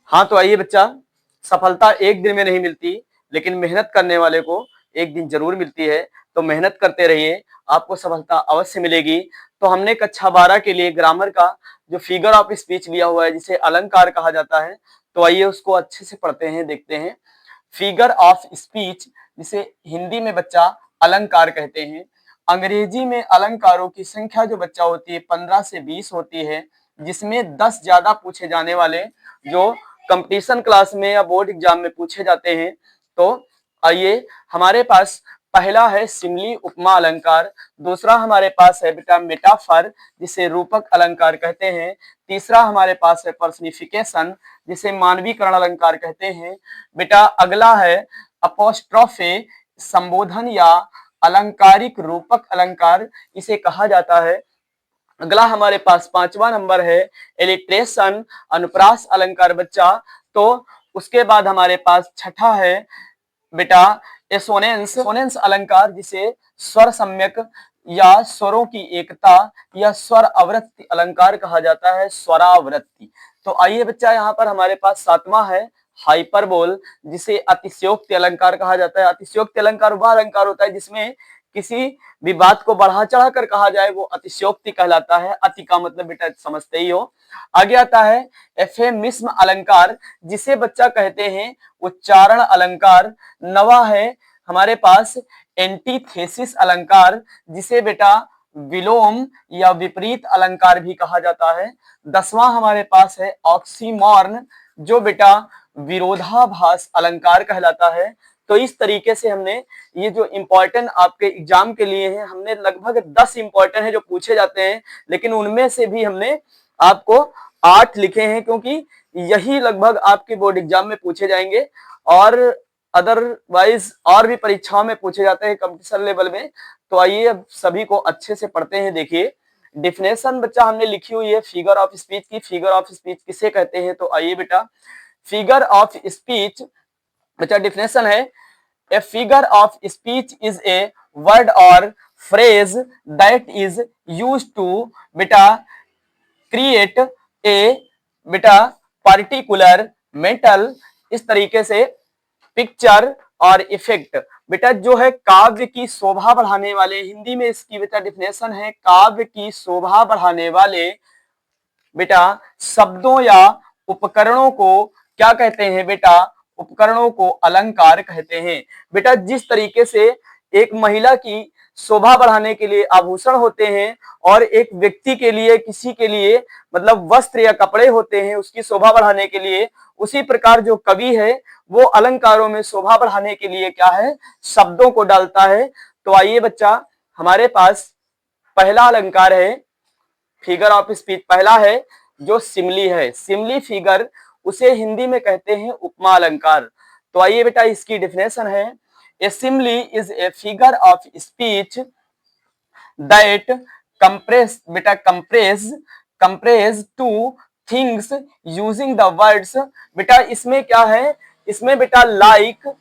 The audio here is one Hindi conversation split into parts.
हाँ तो आइए बच्चा, सफलता एक दिन में नहीं मिलती, लेकिन मेहनत करने वाले को एक दिन जरूर मिलती है। तो मेहनत करते रहिए, आपको सफलता अवश्य मिलेगी। तो हमने कक्षा 12 के लिए ग्रामर का जो फिगर ऑफ स्पीच लिया हुआ है, जिसे अलंकार कहा जाता है, तो आइए उसको अच्छे से पढ़ते हैं, देखते हैं। फिगर ऑफ स्पीच, जिसे हिंदी में बच्चा अलंकार कहते हैं। अंग्रेजी में अलंकारों की संख्या जो बच्चा होती है 15 से 20 होती है, जिसमें 10 ज्यादा पूछे जाने वाले जो कंपटीशन क्लास में या बोर्ड एग्जाम में पूछे जाते हैं। तो आइए, हमारे पास पहला है सिमली उपमा अलंकार, दूसरा हमारे पास है बेटा मेटाफर, जिसे रूपक अलंकार कहते हैं, तीसरा हमारे पास है पर्सनिफिकेशन, जिसे मानवीकरण अलंकार कहते हैं। बेटा अगला है अपोस्ट्रोफे, संबोधन या अलंकारिक रूपक अलंकार इसे कहा जाता है। अगला हमारे पास 5वां नंबर है एलिट्रेशन, अनुप्रास अलंकार बच्चा। तो उसके बाद हमारे पास छठा है बेटा एसोनेंस, एसोनेंस अलंकार, जिसे स्वर सम्यक या स्वरों की एकता या स्वर आवृत्ति अलंकार कहा जाता है, स्वरावृत्ति। तो आइए बच्चा, यहाँ पर हमारे पास 7वां है हाइपरबोल, जिसे अतिशयोक्ति अलंकार कहा जाता है। अतिशयोक्ति अलंकार वह अलंकार होता है जिसमें किसी भी बात को बढ़ा चढ़ा कर कहा जाए, वो अतिशयोक्ति कहलाता है। अति का मतलब बेटा समझते ही हो। आगे आता है एफेमिस्म अलंकार, जिसे बच्चा कहते हैं उच्चारण अलंकार। नवा है हमारे पास एंटीथेसिस अलंकार, जिसे बेटा विलोम या विपरीत अलंकार भी कहा जाता है। 10वां हमारे पास है ऑक्सीमोर्न, जो बेटा विरोधाभास अलंकार कहलाता है। तो इस तरीके से हमने ये जो इंपॉर्टेंट आपके एग्जाम के लिए हैं, हमने लगभग 10 इंपॉर्टेंट है जो पूछे जाते हैं, लेकिन उनमें से भी हमने आपको 8 लिखे हैं, क्योंकि यही लगभग आपके बोर्ड एग्जाम में पूछे जाएंगे और अदरवाइज और भी परीक्षाओं में पूछे जाते हैं कंपटीशन लेवल में। तो आइए अब सभी को अच्छे से पढ़ते हैं। देखिए डिफिनेशन बच्चा हमने लिखी हुई है फिगर ऑफ स्पीच की। फिगर ऑफ स्पीच किसे कहते हैं? तो आइए बेटा, फिगर ऑफ स्पीच बच्चा डिफिनेशन है, a figure of speech is a word और phrase that is use to बेटा क्रिएट ए बेटा पार्टिकुलर मेटल, इस तरीके से पिक्चर और इफेक्ट। बेटा जो है काव्य की शोभा बढ़ाने वाले, हिंदी में इसकी बेटा डिफिनेशन है काव्य की शोभा बढ़ाने वाले बेटा शब्दों या उपकरणों को क्या कहते हैं? बेटा उपकरणों को अलंकार कहते हैं। बेटा जिस तरीके से एक महिला की शोभा बढ़ाने के लिए आभूषण होते हैं और एक व्यक्ति के लिए, किसी के लिए मतलब वस्त्र या कपड़े होते हैं उसकी शोभा बढ़ाने के लिए, उसी प्रकार जो कवि है वो अलंकारों में शोभा बढ़ाने के लिए क्या है? शब्दों को डालता है। तो आइए बच्चा, हमारे पास पहला अलंकार है फिगर ऑफ स्पीच, पहला है जो सिमली है, सिमली फिगर, उसे हिंदी में कहते हैं उपमा अलंकार। तो आइए बेटा इसकी डिफिनेशन है, a simile is a figure of speech that compares बेटा compares two things using the words. बेटा इसमें क्या है? इसमें बेटा लाइक,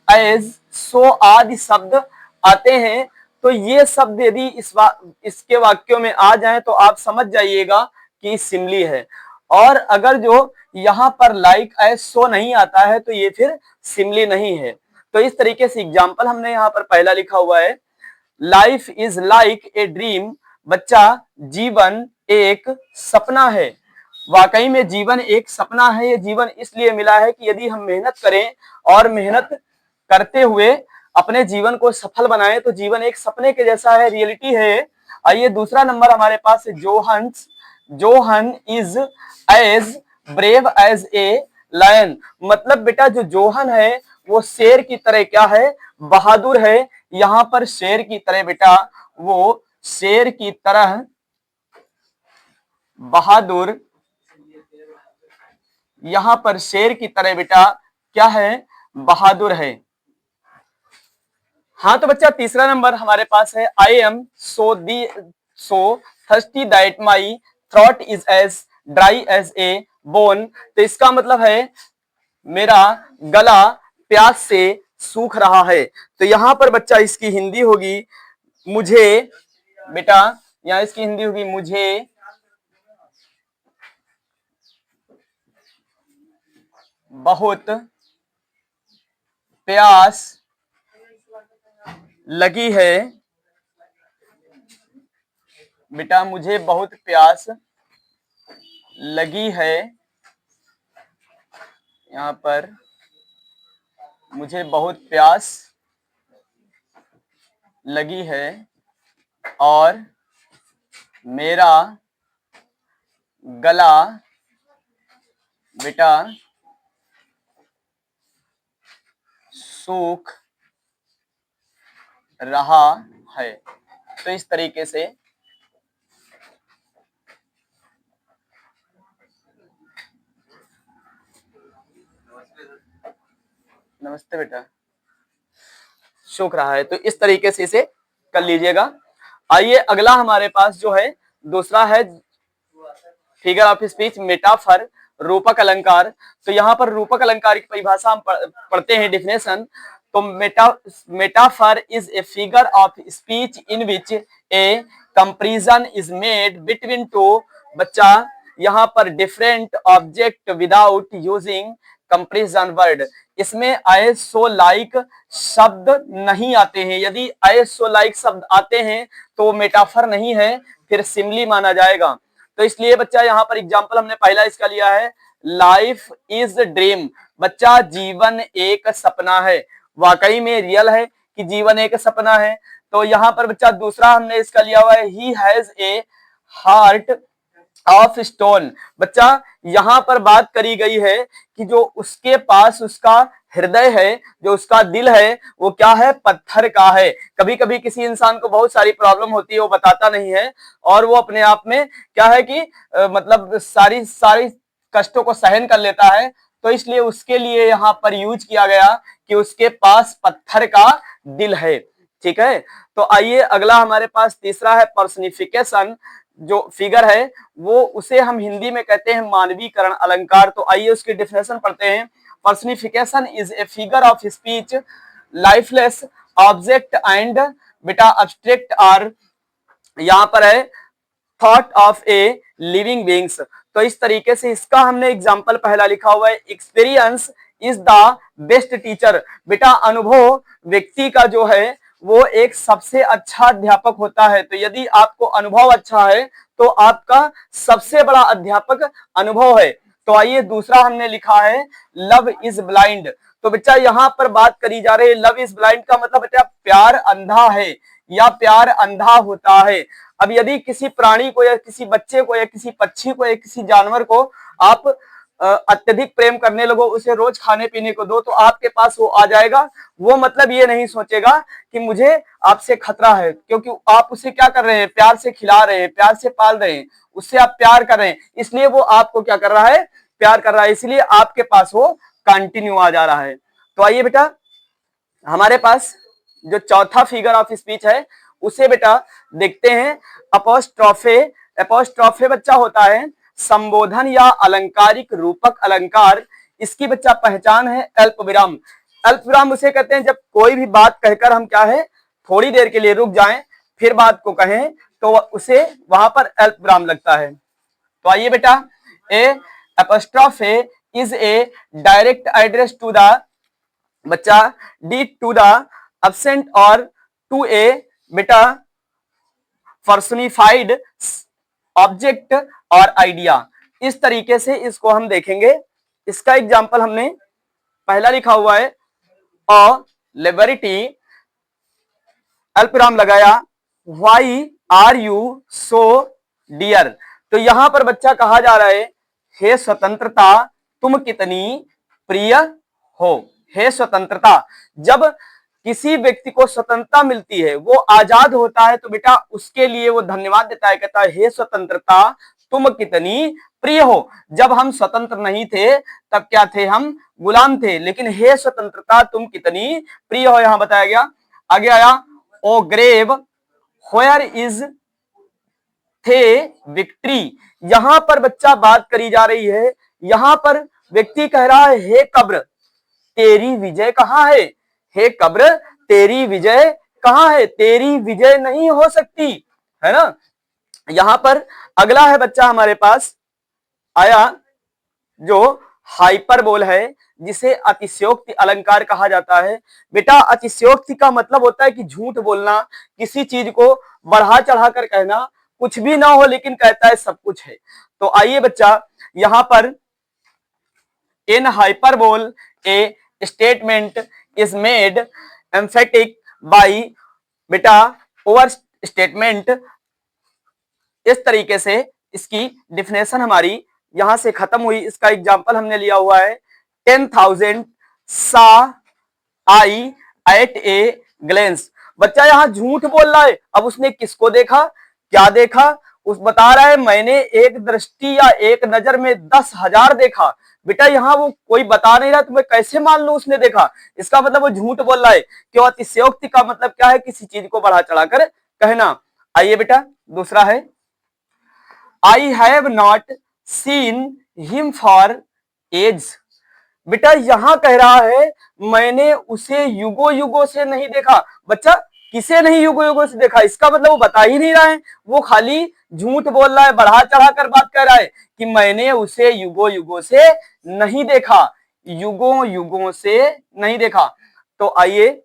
एज, सो आदि शब्द आते हैं। तो ये शब्द यदि इसके वाक्यों में आ जाए तो आप समझ जाइएगा कि सिमली है। और अगर जो यहाँ पर लाइक, एज, सो नहीं आता है तो ये फिर सिमली नहीं है। तो इस तरीके से एग्जाम्पल हमने यहाँ पर पहला लिखा हुआ है, life is like a dream, बच्चा जीवन एक सपना है। वाकई में जीवन एक सपना है। ये जीवन इसलिए मिला है कि यदि हम मेहनत करें और मेहनत करते हुए अपने जीवन को सफल बनाएं तो जीवन एक सपने के जैसा है, रियलिटी है। आइए दूसरा नंबर हमारे पास है John is as brave as a lion. मतलब बेटा जो जोहन है वो शेर की तरह क्या है? बहादुर है। यहाँ पर शेर की तरह बेटा, वो शेर की तरह बहादुर, यहां पर शेर की तरह बेटा क्या है? बहादुर है। हाँ तो बच्चा तीसरा नंबर हमारे पास है, I am so thirsty that my throat is as dry as a bone. तो इसका मतलब है मेरा गला प्यास से सूख रहा है। तो यहां पर बच्चा इसकी हिंदी होगी मुझे, बेटा यहां इसकी हिंदी होगी मुझे बहुत प्यास लगी है। बेटा मुझे बहुत प्यास लगी है। यहाँ पर मुझे बहुत प्यास लगी है और मेरा गला बेटा सूख रहा है। तो इस तरीके से नमस्ते बेटा सूख रहा है, तो इस तरीके से इसे कर लीजिएगा। आइए अगला हमारे पास जो है दूसरा है फिगर ऑफ स्पीच मेटाफर, रूपक अलंकार। तो यहाँ पर रूपक अलंकार की परिभाषा हम पढ़ते हैं डेफिनेशन। तो metaphor is a figure of speech in which A comparison is made between two बच्चा यहाँ पर different object without using comparison word. इसमें आई सो लाइक शब्द नहीं आते हैं। यदि आई सो लाइक शब्द आते हैं तो मेटाफर नहीं है, फिर सिमली माना जाएगा। तो इसलिए बच्चा यहाँ पर एग्जाम्पल हमने पहला इसका लिया है, लाइफ इज ड्रीम। बच्चा जीवन एक सपना है। वाकई में रियल है कि जीवन एक सपना है। तो यहाँ पर बच्चा दूसरा हमने इसका लिया हुआ है, he has a heart of stone. बच्चा यहाँ पर बात करी गई है कि जो उसके पास उसका हृदय है, जो उसका दिल है, वो क्या है, पत्थर का है। कभी कभी किसी इंसान को बहुत सारी प्रॉब्लम होती है, वो बताता नहीं है और वो अपने आप में क्या है कि मतलब सारी सारी कष्टों को सहन कर लेता है। तो इसलिए उसके लिए यहाँ पर यूज किया गया कि उसके पास पत्थर का दिल है। ठीक है, तो आइए अगला हमारे पास तीसरा है पर्सनिफिकेशन। जो फिगर है वो उसे हम हिंदी में कहते हैं मानवीकरण अलंकार। तो आइए उसकी डेफिनेशन पढ़ते हैं। Personification is a figure of speech lifeless object and बेटा अब्स्ट्रैक्ट आर यहाँ पर है thought of a living beings. तो इस तरीके से इसका हमने एग्जाम्पल पहला लिखा हुआ है, experience is the best teacher. बेटा अनुभव व्यक्ति का जो है वो एक सबसे अच्छा अध्यापक होता है। तो यदि आपको अनुभव अच्छा है तो आपका सबसे बड़ा अध्यापक अनुभव है। तो आइए दूसरा हमने लिखा है, लव इज ब्लाइंड। तो बच्चा यहाँ पर बात करी जा रही है, लव इज ब्लाइंड का मतलब बेटा प्यार अंधा है या प्यार अंधा होता है। अब यदि किसी प्राणी को या किसी बच्चे को या किसी पक्षी को या किसी जानवर को आप अत्यधिक प्रेम करने लगो, उसे रोज खाने पीने को दो, तो आपके पास वो आ जाएगा। वो मतलब ये नहीं सोचेगा कि मुझे आपसे खतरा है, क्योंकि आप उसे क्या कर रहे हैं, प्यार से खिला रहे हैं, प्यार से पाल रहे हैं, उससे आप प्यार कर रहे हैं, इसलिए वो आपको क्या कर रहा है, प्यार कर रहा है, इसलिए आपके पास वो कंटिन्यू आ जा रहा है। तो आइए बेटा हमारे पास जो चौथा फिगर ऑफ स्पीच है उसे बेटा देखते हैं, अपोस्ट्रोफे। अपोस्ट्रोफे बच्चा होता है संबोधन या अलंकारिक रूपक अलंकार। इसकी बच्चा पहचान है अल्प विराम। अल्प विराम उसे कहते हैं जब कोई भी बात कहकर हम क्या है थोड़ी देर के लिए रुक जाएं फिर बात को कहें तो उसे वहां पर अल्प विराम लगता है। तो आइए बेटा, a apostrophe is a direct address to the बच्चा डी टू द एब्सेंट और टू ए बेटा पर्सनिफाइड ऑब्जेक्ट और आइडिया। इस तरीके से इसको हम देखेंगे। इसका एग्जांपल हमने पहला लिखा हुआ है, अ लिबर्टी अल्पविराम लगाया, why are you so dear. तो यहां पर बच्चा कहा जा रहा है, हे स्वतंत्रता तुम कितनी प्रिय हो। हे स्वतंत्रता, जब किसी व्यक्ति को स्वतंत्रता मिलती है, वो आजाद होता है, तो बेटा उसके लिए वो धन्यवाद देता है, कहता है हे स्वतंत्रता तुम कितनी प्रिय हो। जब हम स्वतंत्र नहीं थे तब क्या थे, हम गुलाम थे, लेकिन हे स्वतंत्रता तुम कितनी प्रिय हो यहां बताया गया। आगे आया, ओ ग्रेव व्हेयर इज थे विक्ट्री। यहां पर बच्चा बात करी जा रही है, यहां पर व्यक्ति कह रहा है हे कब्र तेरी विजय कहां है, हे कब्र तेरी विजय कहां है, तेरी विजय नहीं हो सकती, है ना। यहां पर अगला है बच्चा हमारे पास आया जो हाइपरबोल है, जिसे अतिशयोक्ति अलंकार कहा जाता है। बेटा अतिशयोक्ति का मतलब होता है कि झूठ बोलना, किसी चीज को बढ़ा चढ़ा कर कहना, कुछ भी ना हो लेकिन कहता है सब कुछ है। तो आइए बच्चा, यहां पर in hyperbole a statement is made emphatic by, बेटा ओवर स्टेटमेंट। इस तरीके से इसकी डिफिनेशन हमारी यहां से खत्म हुई। इसका एग्जांपल हमने लिया हुआ है 10,000 सा आई एट ए ग्लेंस। बच्चा यहां झूठ बोल रहा है। अब उसने किसको देखा, क्या देखा, उस बता रहा है मैंने एक दृष्टि या एक नजर में 10,000 देखा। बेटा यहाँ वो कोई बता नहीं रहा तो मैं कैसे मान लूं उसने देखा। इसका मतलब वो झूठ बोल रहा है। क्यों, अतिशयोक्ति का मतलब क्या है, किसी चीज को बढ़ा चढ़ाकर कहना। आइए बेटा दूसरा है, I have not seen him for age. बेटा यहां कह रहा है मैंने उसे युगो युगो से नहीं देखा। बच्चा किसे नहीं युगो युगो से देखा, इसका मतलब वो बता ही नहीं रहा है, वो खाली झूठ बोल रहा है, बढ़ा चढ़ा कर बात कर रहा है कि मैंने उसे युगो युगो से नहीं देखा, युगो युगो से नहीं देखा। तो आइए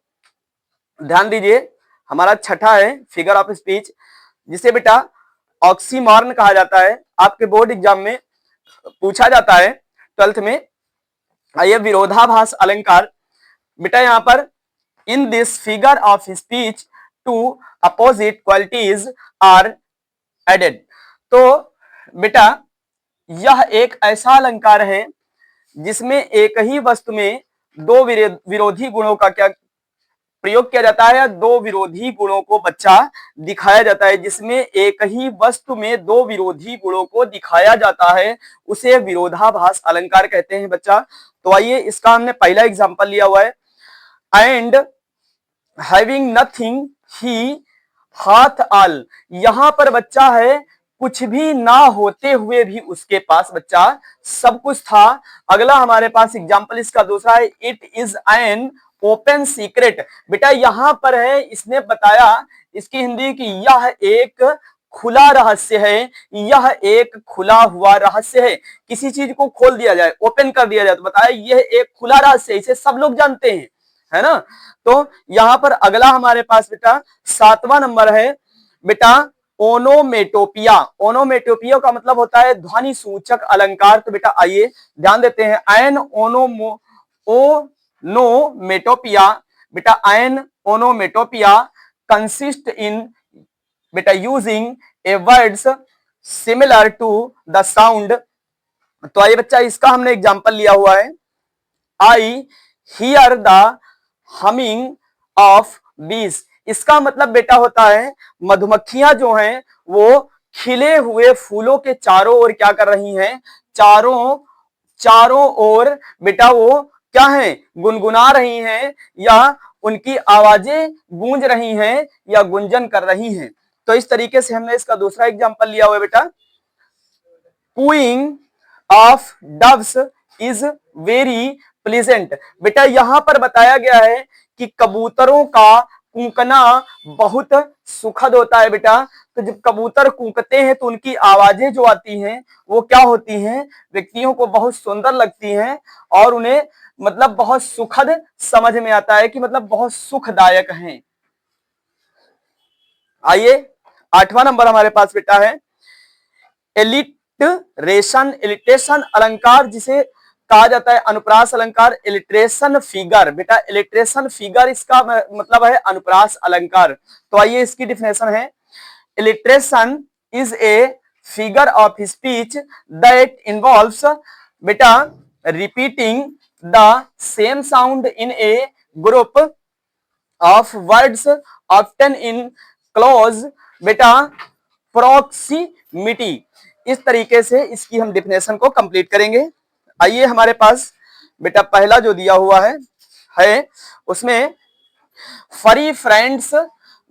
ध्यान दीजिए, हमारा छठा है फिगर ऑफ स्पीच, जिसे बेटा ऑक्सीमॉर्न कहा जाता है। आपके बोर्ड एग्जाम में पूछा जाता है 12th में। आइए विरोधाभास अलंकार। बेटा यहां पर in this figure of speech two opposite qualities are added. तो बेटा यह एक ऐसा अलंकार है जिसमें एक ही वस्तु में दो विरोधी गुणों का क्या प्रयोग किया जाता है, या दो विरोधी गुणों को बच्चा दिखाया जाता है। जिसमें एक ही वस्तु में दो विरोधी गुणों को दिखाया जाता है उसे विरोधाभास अलंकार कहते हैं बच्चा। तो आइए इसका हमने पहला एग्जांपल लिया हुआ है, एंड हैविंग नथिंग ही हाथ ऑल। यहां पर बच्चा है कुछ भी ना होते हुए भी उसके पास बच्चा सब कुछ था। अगला हमारे पास एग्जांपल इसका दूसरा है, it is an open secret. बेटा यहां पर है, इसने बताया इसकी हिंदी की यह एक खुला रहस्य है, यह एक खुला हुआ रहस्य है। किसी चीज को खोल दिया जाए, ओपन कर दिया जाए तो बताया यह एक खुला रहस्य है, इसे सब लोग जानते हैं, है ना। तो यहां पर अगला हमारे पास बेटा 7वां नंबर है बेटा ओनोमेटोपिया। ओनोमेटोपिया का मतलब होता है ध्वनि सूचक अलंकार। तो बेटा आइए ध्यान देते हैं, एन ओनोमेटोपिया। बेटा एन ओनोमेटोपिया कंसिस्ट इन बेटा using a words similar to the sound. तो आइए बच्चा इसका हमने एग्जांपल लिया हुआ है, I hear the humming of bees. इसका मतलब बेटा होता है मधुमक्खियां जो हैं वो खिले हुए फूलों के चारों ओर क्या कर रही हैं, चारों ओर बेटा वो क्या है, गुनगुना रही हैं, या उनकी आवाजें गूंज रही हैं या गुंजन कर रही हैं। तो इस तरीके से हमने इसका दूसरा एग्जांपल लिया हुआ है बेटा, cooing of doves is very pleasant. बेटा यहां पर बताया गया है कि कबूतरों का कूकना बहुत सुखद होता है बेटा। तो जब कबूतर कूकते हैं तो उनकी आवाजें जो आती हैं वो क्या होती हैं, व्यक्तियों को बहुत सुंदर लगती हैं और उन्हें मतलब बहुत सुखद समझ में आता है कि मतलब बहुत सुखदायक हैं। आइए 8वां नंबर हमारे पास बेटा है इलिट्रेशन अलंकार, जिसे कहा जाता है अनुप्रास अलंकार। इलिट्रेशन फिगर, बेटा इलिट्रेशन फिगर इसका मतलब है अनुप्रास अलंकार। तो आइए इसकी डिफिनेशन है, alliteration is a figure of speech that involves बेटा repeating the same sound in a group of words often in close बेटा प्रॉक्सिमिटी। इस तरीके से इसकी हम डिफिनेशन को कंप्लीट करेंगे। आइए हमारे पास बेटा पहला जो दिया हुआ है उसमें फरी फ्रेंड्स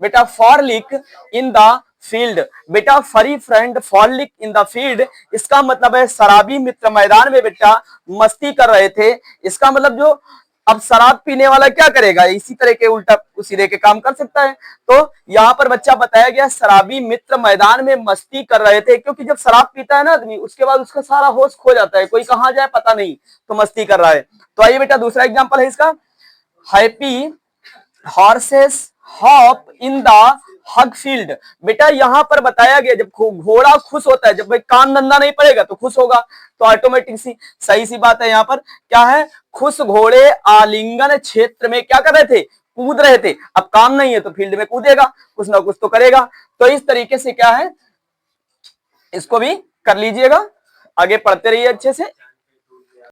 बेटा फॉरलिक इन द फील्ड। बेटा फरी फ्रेंड फॉरलिक इन द फील्ड, इसका मतलब है शराबी मित्र मैदान में बेटा मस्ती कर रहे थे। इसका मतलब जो अब शराब पीने वाला क्या करेगा, इसी तरह के उल्टा सीधे के काम कर सकता है। तो यहाँ पर बच्चा बताया गया शराबी मित्र मैदान में मस्ती कर रहे थे, क्योंकि जब शराब पीता है ना आदमी, उसके बाद उसका सारा होश खो जाता है, कोई कहाँ जाए पता नहीं, तो मस्ती कर रहा है। तो आइए बेटा दूसरा एग्जाम्पल है इसका, happy horses hop in the hug field. बेटा यहाँ पर बताया गया जब घोड़ा खुश होता है, जब भाई काम धंधा नहीं पड़ेगा तो खुश होगा, तो ऑटोमेटिक सी सही सी बात है। यहाँ पर क्या है, खुश घोड़े आलिंगन क्षेत्र में क्या कर रहे थे, कूद रहे थे। अब काम नहीं है तो फील्ड में कूदेगा, कुछ ना कुछ तो करेगा। तो इस तरीके से क्या है, इसको भी कर लीजिएगा, आगे पढ़ते रहिए अच्छे से।